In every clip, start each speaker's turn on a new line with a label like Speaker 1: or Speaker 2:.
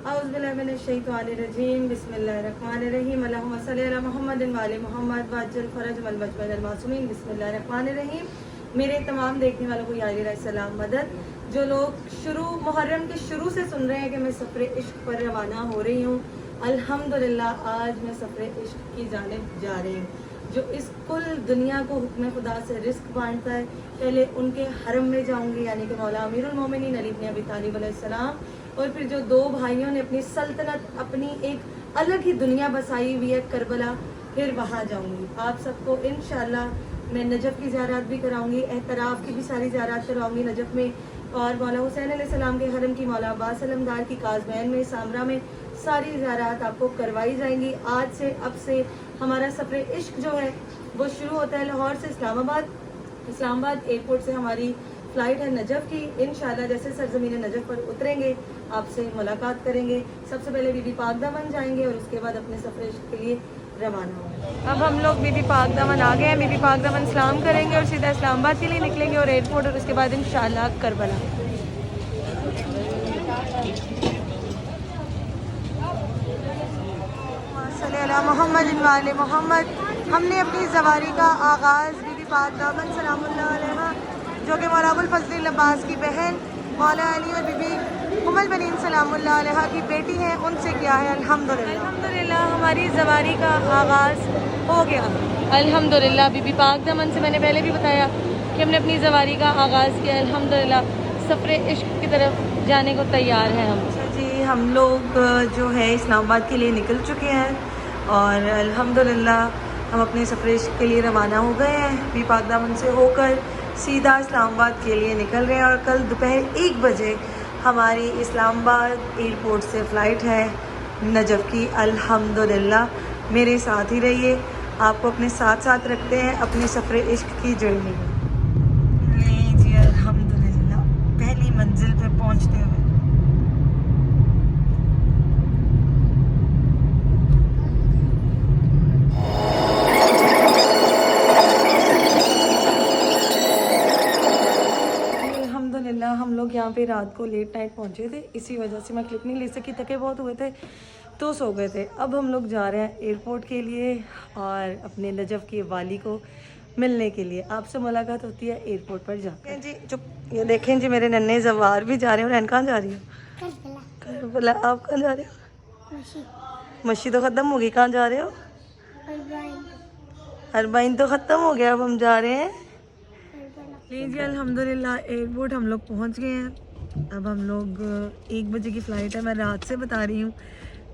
Speaker 1: औज़ुबिल्लाहिमिनश्शैतानिर्रजीम बिस्मिल्लाहिर्रहमानिर्रहीम अल्लाहुम्मा सल्लि अला मुहम्मदिन व आलि मुहम्मद वअज्जिल फरज वल बजल मासूमीन बिस्मिल्लाहिर्रहमानिर्रहीम। मेरे तमाम देखने वालों को याद सलाम मदद। जो लोग मुहर्रम के शुरू से सुन रहे हैं कि मैं सफ़र इश्क पर रवाना हो रही हूँ, अल्हम्दुलिल्लाह आज मैं सफ़र इश्क की जानिब जा रही हूँ। जो इस कुल दुनिया को हुक्म खुदा से रिस्क बांटता है, पहले उनके हरम में जाऊंगी यानी कि मौला अमीरुल मोमिनीन अली इब्न अबी तालिब अलैहिस्सलाम, और फिर जो दो भाइयों ने अपनी सल्तनत, अपनी एक अलग ही दुनिया बसाई हुई है करबला, फिर वहाँ जाऊंगी। आप सबको इंशाल्लाह मैं नजफ़ की ज़ियारत भी कराऊंगी, एहतराफ़ की भी सारी ज़ियारत कराऊंगी नजफ़ में, और मौला हुसैन अलैहिस्सलाम के हरम की, मौला अब्बास अलमदार की काज़मैन में, सामरा में सारी ज़ियारत आपको करवाई जाएंगी। आज से अब से हमारा सफ़र इश्क जो है वो शुरू होता है लाहौर से इस्लामाबाद एयरपोर्ट से हमारी फ़्लाइट है नजफ़ की। इंशाल्लाह जैसे सरज़मीन नजफ़ पर उतरेंगे आपसे मुलाकात करेंगे। सबसे पहले बीबी पाक दामन जाएंगे और उसके बाद अपने सफ़र इश्क के लिए रवाना होंगे। अब हम लोग बीबी पाक दामन आ गए हैं। बीबी पाक दामन सलाम करेंगे और सीधा इस्लामाबाद के लिए निकलेंगे और एयरपोर्ट, और उसके बाद इंशाल्लाह करबला। मोहम्मद वाले मोहम्मद। हमने अपनी सवारी का आगाज़ बीबी पाक दामन सलामुल्लाह अलैहा, जो कि मौला अबुल फज़ल अब्बास की बहन मौला अली और बीबी उम्मुल बनीन सलामुल्लाह अलैहा की बेटी हैं, उनसे किया है। अल्हम्दुलिल्लाह हमारी सवारी का आगाज़ हो गया। अल्हम्दुलिल्लाह बीबी पाक दामन से मैंने पहले भी बताया कि हमने अपनी सवारी का आगाज़ किया। अल्हम्दुलिल्लाह सफ़र इश्क की तरफ जाने को तैयार हैं हम। जी हम लोग जो है इस्लामाबाद के लिए निकल चुके हैं और अल्हम्दुलिल्लाह हम अपने सफ़र इश्क के लिए रवाना हो गए हैं। बीबी पाक दामन से होकर सीधा इस्लामाबाद के लिए निकल रहे हैं और कल दोपहर 1 बजे हमारी इस्लामाबाद एयरपोर्ट से फ़्लाइट है नजफ़ की। अल्हम्दुलिल्लाह मेरे साथ ही रहिए, आपको अपने साथ साथ रखते हैं अपनी सफ़र इश्क की जर्नी में। जी अल्हम्दुलिल्लाह पहली मंजिल पे पहुंचते हुए हम लोग यहाँ पे रात को लेट नाइट पहुँचे थे, इसी वजह से मैं क्लिप नहीं ले सकी, थके बहुत हुए थे तो सो गए थे। अब हम लोग जा रहे हैं एयरपोर्ट के लिए और अपने नजफ़ के वाली को मिलने के लिए। आपसे मुलाकात होती है एयरपोर्ट पर जाकर। जी चुप, ये देखें जी मेरे नन्हे जवार भी जा रहे हैं। और रैन कहाँ जा रही हो? करबला। आप कहाँ जा रहे हो? मशी तो ख़त्म हो गई, कहाँ जा रहे हो? अरबाइन तो ख़त्म हो गया, अब हम जा रहे हैं लीजिए। अल्हम्दुलिल्लाह एयरपोर्ट हम लोग पहुंच गए हैं। अब हम लोग 1 बजे की फ़्लाइट है। मैं रात से बता रही हूँ,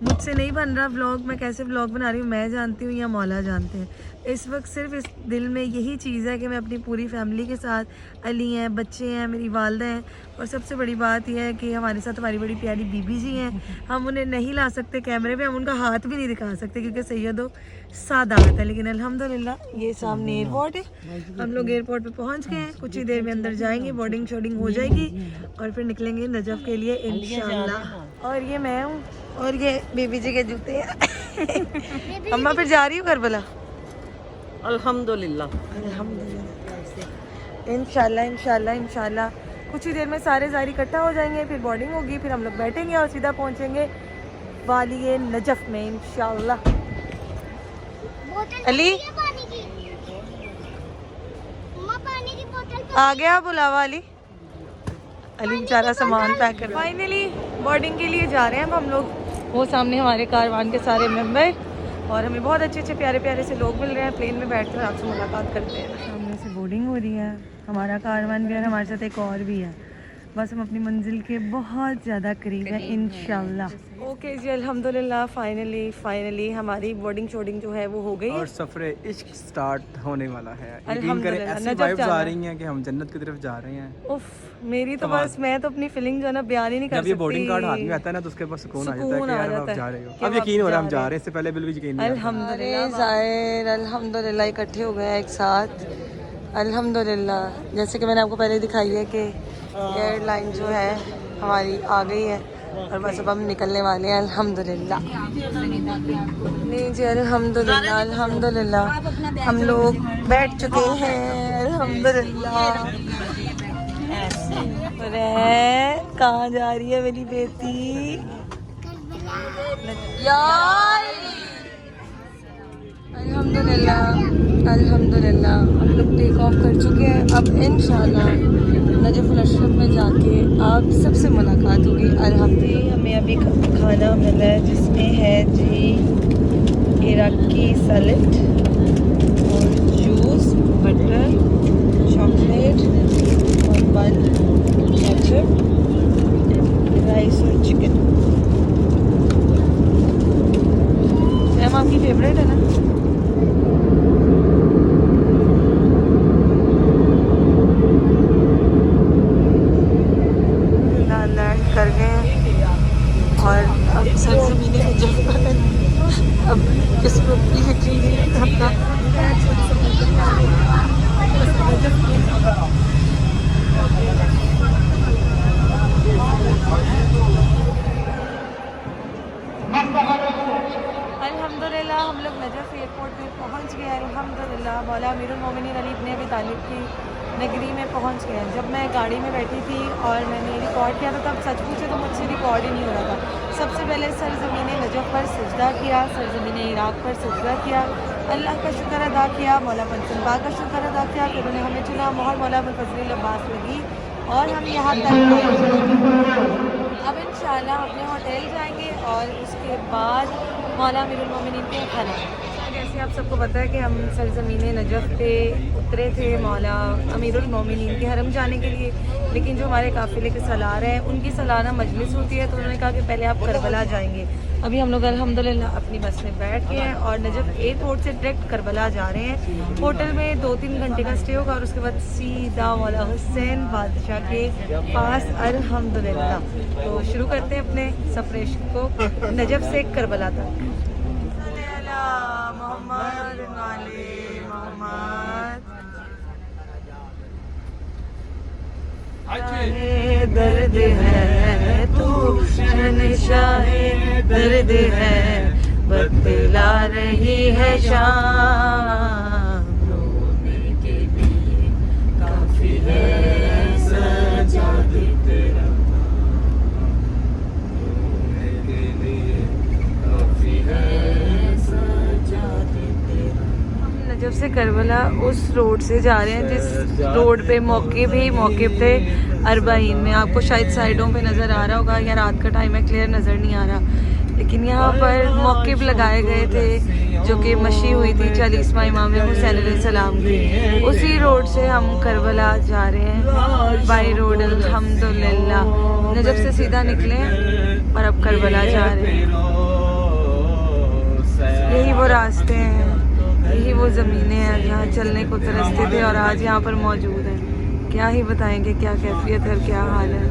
Speaker 1: मुझसे नहीं बन रहा व्लॉग। मैं कैसे व्लॉग बना रही हूँ मैं जानती हूँ या मौला जानते हैं। इस वक्त सिर्फ इस दिल में यही चीज़ है कि मैं अपनी पूरी फैमिली के साथ, अली हैं, बच्चे हैं, मेरी वालदा हैं, और सबसे बड़ी बात यह है कि हमारे साथ हमारी बड़ी प्यारी बीबी जी हैं। हम उन्हें नहीं ला सकते कैमरे पे, हम उनका हाथ भी नहीं दिखा सकते क्योंकि सैयदो सादात है। लेकिन अल्हम्दुलिल्लाह ये सामने एयरपोर्ट है। हम लोग एयरपोर्ट पे पहुंच गए हैं, कुछ ही देर में अंदर जाएंगे, बोर्डिंग शोर्डिंग हो जाएगी और फिर निकलेंगे नजफ़ के लिए इंशाल्लाह। और ये मैं हूँ और ये बीबी जी के जूते हैं। अम्मा फिर जा रही हूँ करबला।
Speaker 2: अल्हम्दुलिल्लाह
Speaker 1: इंशाल्लाह इंशाल्लाह इंशाल्लाह कुछ ही देर में सारे ज़ायरी इकट्ठा हो जाएंगे, फिर बोर्डिंग होगी, फिर हम लोग बैठेंगे और सीधा पहुँचेंगे वाली नजफ़ में इंशाल्लाह। अली आ गया बुलावा। अली बेचारा सामान पैक कर। फाइनली बोर्डिंग के लिए जा रहे हैं अब हम लोग। वो सामने हमारे कारवान के सारे मेंबर और हमें बहुत अच्छे अच्छे प्यारे प्यारे से लोग मिल रहे हैं। प्लेन में बैठकर आपसे मुलाकात करते हैं। सामने से बोर्डिंग हो रही है, हमारा कारवान भी है, हमारे साथ एक और भी है। बस हम अपनी मंजिल के बहुत ज़्यादा करीब हैं इंशाल्लाह। ओके जी अल्हम्दुलिल्लाह फाइनली हमारी बोर्डिंग शोर्डिंग जो है वो हो गई
Speaker 3: और सफ़र इश्क स्टार्ट होने वाला है।
Speaker 1: अल्हम्दुलिल्लाह
Speaker 3: ऐसी वाइब्स आ रही हैं कि हम जन्नत की तरफ जा रहे हैं।
Speaker 1: उफ मेरी तो बस, मैं तो अपनी फीलिंग जो है ना बयान ही नहीं कर सकती।
Speaker 3: जब ये बोर्डिंग कार्ड हाथ में आता है ना तो उसके पास सुकून आ जाता है कि यार आप जा रहे हो। अब यकीन हो रहा है हम जा रहे हैं, इससे पहले बिल्कुल यकीन नहीं।
Speaker 1: अल्हम्दुलिल्लाह इकट्ठे हो गए एक साथ। अल्हम्दुलिल्लाह जैसे कि मैंने आपको पहले दिखाई है कि एयरलाइन जो है हमारी आ गई है और बस अब हम निकलने वाले हैं अल्हम्दुलिल्लाह। नहीं जी अल्हम्दुलिल्लाह हम लोग बैठ चुके हैं अल्हम्दुलिल्लाह। कहाँ जा रही है मेरी बेटी? अल्हम्दुलिल्लाह अल्हम्दुलिल्लाह हम लोग टेक ऑफ कर चुके हैं। अब इंशाल्लाह नजफ़ुल अशरफ में जाके आप सबसे मुलाकात होगी। अल्हम्दुलिल्लाह हमें अभी खाना मिला है जिसमें है जी इराकी सैलेड और जूस, बटर, चॉकलेट और बन, केचप, राइस और चिकन। मैम आपकी फेवरेट है ना? कर गए और अब सरजमीने में जब अब किस्मत की यकीन नहीं करता। अल्हम्दुलिल्लाह हम लोग नजफ़ एयरपोर्ट पे पहुंच गए। अल्हम्दुलिल्लाह मौला अमीरुल मोमिनीन अली इब्न अबी तालिब की नगरी में पहुंच गए। जब मैं गाड़ी में बैठी थी और मैंने रिकॉर्ड किया था तब सच पूछे तो मुझसे रिकॉर्ड ही नहीं हो रहा था। सबसे पहले सरज़मीन नजफ़ पर सजदा किया, सरज़मीन इराक़ पर सजदा किया, अल्लाह का शुक्र अदा किया, मौला पंचम बाग का शुक्र अदा किया कि उन्होंने हमें चुना। मोहर मौला अबुल फज़ल अब्बास लगी और हम यहाँ तक आए। अब इंशाल्लाह अपने होटल जाएंगे और उसके बाद मौला अमीरुल मोमिनीन के खाना। जैसे आप सबको पता है कि हम सरज़मीन नजफ़ पे उतरे थे मौला अमीरुल मोमिनीन के हरम जाने के लिए, लेकिन जो हमारे काफ़िले के सलार हैं उनकी सालाना मजलिस होती है तो उन्होंने कहा कि पहले आप करबला जाएंगे। अभी हम लोग अल्हम्दुलिल्लाह अपनी बस में बैठ गए हैं और नजफ़ एयरपोर्ट से डायरेक्ट करबला जा रहे हैं। होटल में 2-3 घंटे का स्टे होगा और उसके बाद सीधा मौला हुसैन बादशाह के पास अल्हम्दुलिल्लाह। तो शुरू करते हैं अपने सफ़र को नजफ़ से करबला तक। मोहम्मद वाले मोहम्मद दर्द है तू शहंशाहे दर्द है बतला रही है शाम रोने के लिए काफी है सजाद तेरा रोने के लिए काफी है सजाद तेरा। हम नजफ़ से करबला उस रोड से जा रहे हैं जिस रोड पे मौक़िफ़ थे अरबाइन में। आपको शायद साइडों पे नज़र आ रहा होगा या रात का टाइम है क्लियर नज़र नहीं आ रहा, लेकिन यहाँ पर मौक़िफ़ लगाए गए थे जो कि मशी हुई थी 40वां इमाम हुसैन अलैहिस्सलाम की। उसी रोड से हम करबला जा रहे हैं बाई रोड अल्हम्दुलिल्लाह। नजफ़ से सीधा निकले और अब करबला जा रहे हैं। यही वो रास्ते हैं, यही वो ज़मीनें हैं जहाँ चलने को तरसते थे और आज यहाँ पर मौजूद हैं। क्या ही बताएंगे क्या कैफियत है, क्या हाल है,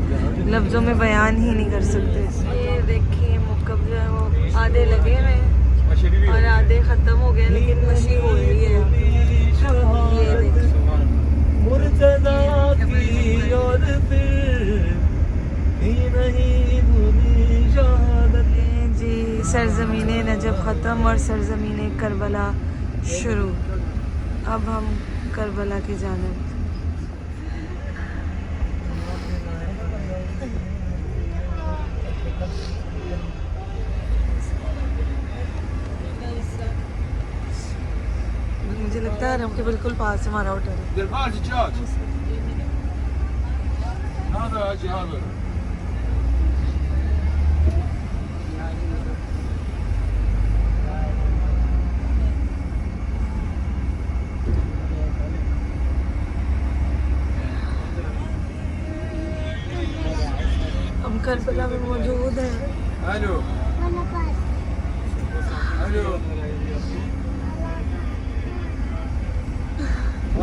Speaker 1: लफ्ज़ों में बयान ही नहीं कर सकते। ये देखिए मुकब जो है वो आधे लगे हुए हैं और आधे ख़त्म हो गए, लेकिन मशी हो रही है। ये देखिए जी सरज़मीन नजफ़ ख़त्म और सरज़मीन करबला शुरू। अब हम करबला की जानिब। मुझे लगता है हम के बिल्कुल पास हमारा होटल है। हम करबला में मौजूद हैं। हेलो हेलो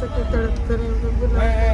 Speaker 1: सके तड़पते रहे उनको बुला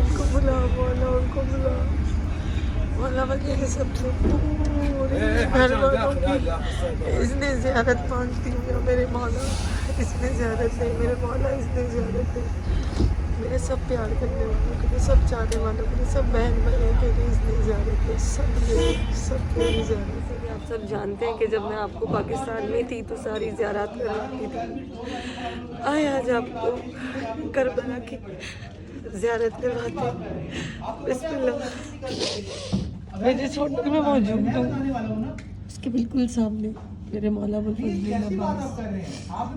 Speaker 1: उनको बुला बोला उनको बुला वाला वगैरह सब पूरे घर वालों की इसने ज़ियारत मांगती हूँ मेरे मौला, इसने ज़ियारत नहीं मेरे मौला, इसने ज़ियारत नहीं मेरे सब प्यार करने वालों के लिए, सब चाहने वालों के लिए, सब बहन भाइयों के लिए इसने ज़ियारत है, सब मेरी ज़ियारत है। सब जानते हैं कि जब मैं आपको पाकिस्तान में थी तो सारी ज़ियारत करती थी। आए आज आपको करबला की ज़ियारत करवाते हैं। बिस्मिल्लाह। मैं जिस होटल में मौजूद हूँ उसके बिल्कुल सामने मेरे मौला अबुल फजल अब्बास,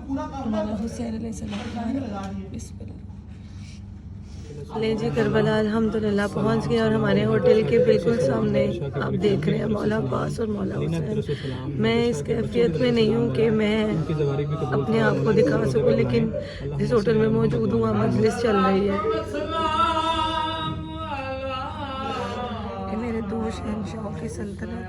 Speaker 1: मौला हुसैन अलैहिस्सलाम। बिस्मिल्लाह। ले जी करबला अल्हम्दुलिल्लाह पहुंच गए और हमारे होटल के बिल्कुल सामने आप देख रहे हैं मौला अब्बास और मौला हुसैन। मैं इस कैफियत में नहीं हूँ कि मैं अपने आप को दिखा सकूँ, लेकिन जिस होटल में मौजूद हूँ वहाँ मजलिस चल रही है। ये मेरे दो शहंशाहों की सल्तनत।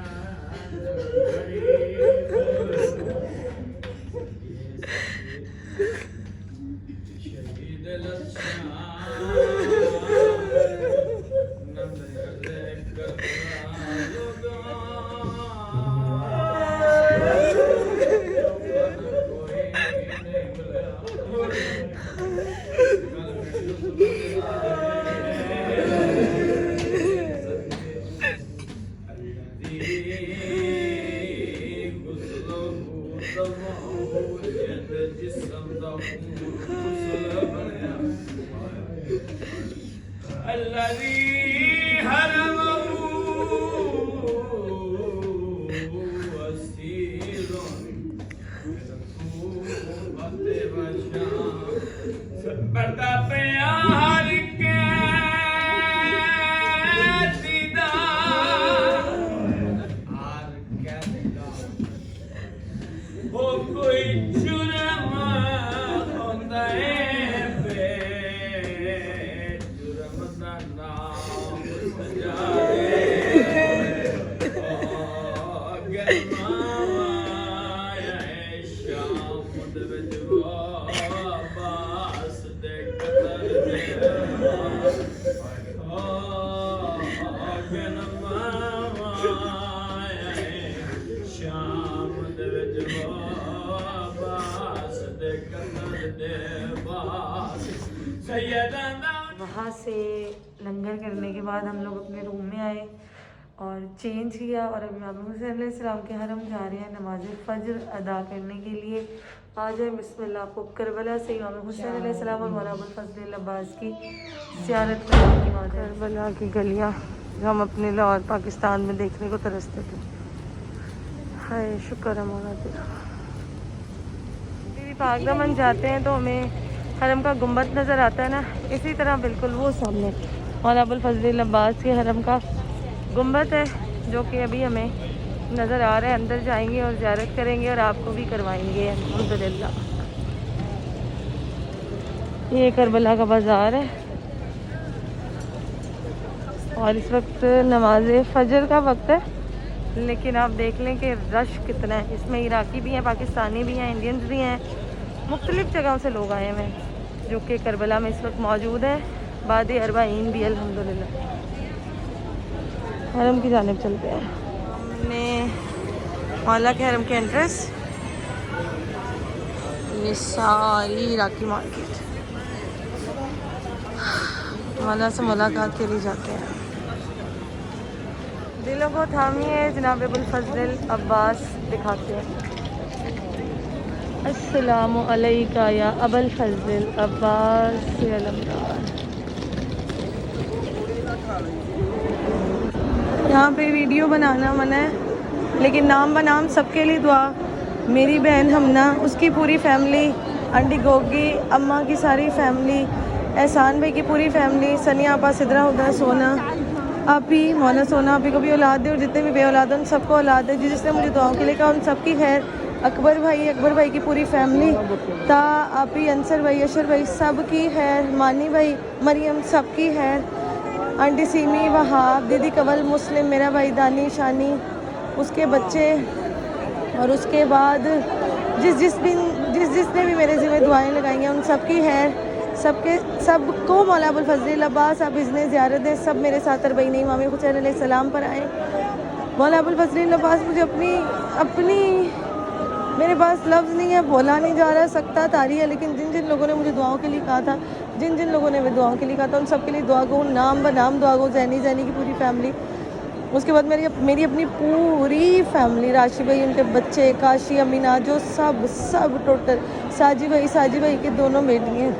Speaker 1: वहाँ से लंगर करने के बाद हम लोग अपने रूम में आए और चेंज किया और अभी इमाम हुसैन अलैहिस्सलाम के हरम जा रहे हैं नमाज फ़ज्र अदा करने के लिए। आ जाए बिस्मिल्लाह। आपको करबला से इमाम हुसैन अलैहिस्सलाम और मौला अबुल फजल अब्बास की ज़ियारत करने की बात है। करबला की गलियाँ जो हम अपने लाहौर पाकिस्तान में देखने को तरसते थे। हाय शुक्र है मौला तेरा। दीदी पाक दमन जाते हैं तो हमें हरम का गुंबद नज़र आता है ना, इसी तरह बिल्कुल वो सामने मौला अबुल फजल अब्बास के हरम का गुंबद है जो कि अभी हमें नज़र आ रहा है। अंदर जाएंगे और ज़ियारत करेंगे और आपको भी करवाएंगे अल्हम्दुलिल्लाह। ये करबला का बाज़ार है और इस वक्त नमाज फ़जर का वक्त है, लेकिन आप देख लें कि रश कितना है। इसमें इराकी भी हैं, पाकिस्तानी भी हैं, इंडियंस भी हैं, मुख्तलिफ़ जगहों से लोग आए हुए हैं जो कि करबला में इस वक्त मौजूद है। बाद अरबाईन भी अल्हम्दुलिल्लाह। हरम की जानिब चलते हैं। हमने मौला के हरम के एंट्रेंस, ये सारी इराकी मार्केट, मौला से मुलाकात के लिए जाते हैं। दिलों को थामिए जनाब अबुल फजल अब्बास दिखाते हैं। अस्सलामु अलैका या अबुल फजल अब्बास अलमदार। यहाँ पे वीडियो बनाना मना है, लेकिन नाम बनाम सबके लिए दुआ। मेरी बहन हमना, उसकी पूरी फैमिली, आंटी गोगी, अम्मा की सारी फैमिली, एहसान भाई की पूरी फैमिली, सनिया आपा, सिदरा हुदा, सोना आपी, मौला सोना आपी को भी औलाद दे और जितने भी बे औलाद हैं उन सबको औलाद दे। जिसने मुझे दुआओं के लिए कहा उन सबकी खैर। अकबर भाई की पूरी फैमिली, ता आपी, अंसर भाई, अशर भाई, सब की खैर। मानी भाई, मरियम, सब की खैर। आंटी सीमी, वहाब, दीदी कवल, मुस्लिम, मेरा भाई दानी, शानी, उसके बच्चे, और उसके बाद जिसने भी मेरे ज़िम्मे दुआएं लगाई हैं उन सब की खैर। सबको मौला अबुल फजल अब्बास आप इज़्ने ज़ियारत दें। सब मेरे साथ अरबईन इमाम हुसैन अलैहिस्सलाम पर आए। मौला अबुल फजल अब्बास मुझे अपनी मेरे पास लफ्ज़ नहीं है, बोला नहीं जा रहा, सकता तारी है, लेकिन जिन जिन लोगों ने मुझे दुआओं के लिए कहा था, जिन लोगों ने मैं दुआओं के लिए कहा था, उन सब के लिए दुआ गो, नाम ब नाम दुआ गो। जैनी की पूरी फैमिली, उसके बाद मेरी अपनी पूरी फैमिली, राशि भाई, उनके बच्चे, काशी, अमीना, जो सब टोटल, साजी भाई की दोनों बेटी हैं,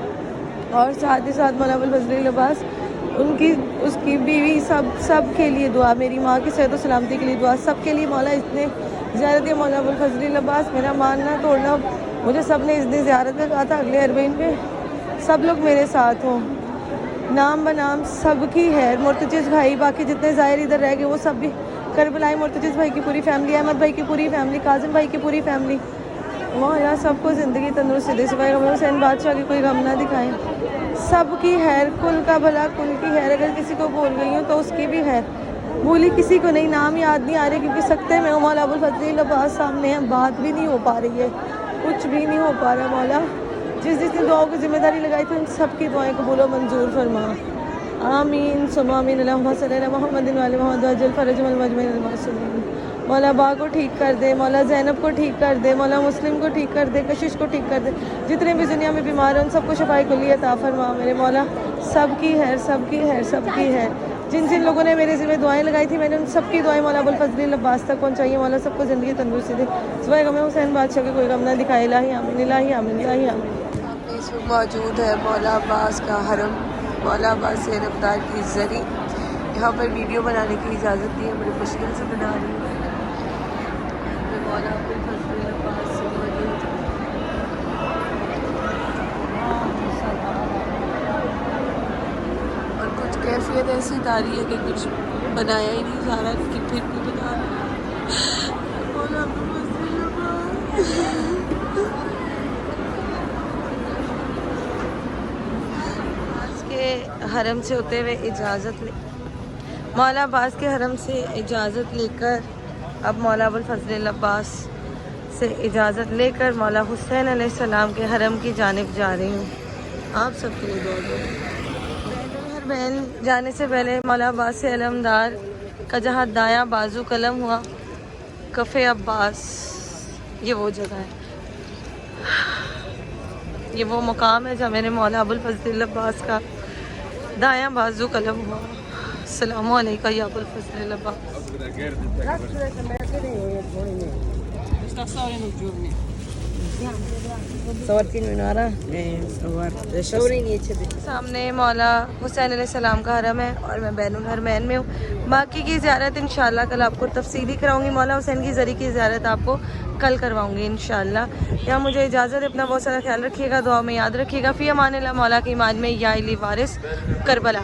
Speaker 1: और साथ ही साथ मौला अबुल फजल अब्बास, उसकी बीवी, सब के लिए दुआ, मेरी माँ की सेहत और सलामती के लिए दुआ, सब के लिए मौला इतने ज़्यारत है मौला अबुल फजल अब्बास, मेरा मानना तोड़ना, मुझे सब ने इतनी ज़्यारत में कहा था अगले अरबईन पे सब लोग मेरे साथ हों, नाम बनाम सबकी है, मुर्तजिज़ भाई, बाकी जितने ज़ाहिर इधर रह गए वो सब भी, करबलाई मुर्तजिज़ भाई की पूरी फैमिली, अहमद भाई की पूरी फैमिली, काजिम भाई की पूरी फैमिली, मौला सबको ज़िंदगी तंदुरुस्ती दे, सिवाय हुसैन बादशाह की कोई गम ना दिखाएं, सबकी खैर, कुल का भला कुल की खैर, अगर किसी को भूल गई हूँ तो उसकी भी खैर, भूली किसी को नहीं, नाम याद नहीं आ रहे क्योंकि सकते में मौला अबुल फजल अब्बास सामने हैं, बात भी नहीं हो पा रही है, कुछ भी नहीं हो पा रहा। मौला जिस दिन दुआओं की जिम्मेदारी लगाई थी उन सब की दुआएं कबूल मंजूर फरमा, आमीन सुम्मा आमीन। अल्लाहुम्मा सल्ली अला मुहम्मदिन व अला मुहम्मद वअज्जल फरजहुम अजमईन मासूमीन। मौला बा को ठीक कर दे, मौला ज़ैनब को ठीक कर दे, मौला मुस्लिम को ठीक कर दे, कशिश को ठीक कर दे, जितने भी दुनिया में बीमार हैं उन सबको शफाए कुल्ली अता फरमा मेरे मौला, सबकी है। जिन जिन लोगों ने मेरे ज़िम्मे दुआएं लगाई थी मैंने उन सबकी दुआएं मौला अबुल फजल अब्बास तक पहुँचाई, मौला सबको ज़िंदगी तंदुरुस्ती दे, सिवाय गम हुसैन बादशाह के कोई गम ना दिखाए, इलाही आमीन, इलाही आमीन, इलाही आमीन।
Speaker 2: इसमें मौजूद है मौला अब्बास का हरम, मौला अब्बास से रफ्तार की ज़री, यहाँ पर वीडियो बनाने की इजाज़त दी है, बड़ी मुश्किल से बना रही हूँ। मौला अबुल फजल अब्बास से मौजूद और कुछ कैफियत ऐसी तारी है कि कुछ बनाया ही नहीं जा रहा, लेकिन फिर भी बना मौला अबुल फजल अब्बास। हरम से होते हुए मौला अब्बास के हरम से इजाज़त लेकर अब मौला अबुल फजल अब्बास से इजाज़त लेकर मौला हुसैन अलैहिस्सलाम के हरम की जानिब जा रही हूँ। आप सबके लिए दुआ करो। हर बहन जाने से पहले मौला अब्बास से अलमदार का जहाँ दायां बाजू कलम हुआ, कफ़े अब्बास, ये वो जगह है, ये वो मुकाम है जहाँ मेरे मौला अबुल फजल अब्बास का दायां बाजू कलम हुआ। अस्सलामु अलैका या अबुल फजल अब्बास। सामने मौला हुसैन अलैहिस्सलाम का हरम है और मैं बैनुल हरमैन में हूँ। बाकी की ज़ियारत इंशाल्लाह कल आपको तफसीली कराऊंगी, मौला हुसैन की ज़री की ज़ियारत आपको कल करवाऊंगी इंशाल्लाह। यहाँ मुझे इजाज़त, अपना बहुत सारा ख्याल रखिएगा, दुआ में याद रखिएगा। फ़ी अमानिल्लाह। मौला की इमाद में या इली वारिस करबला।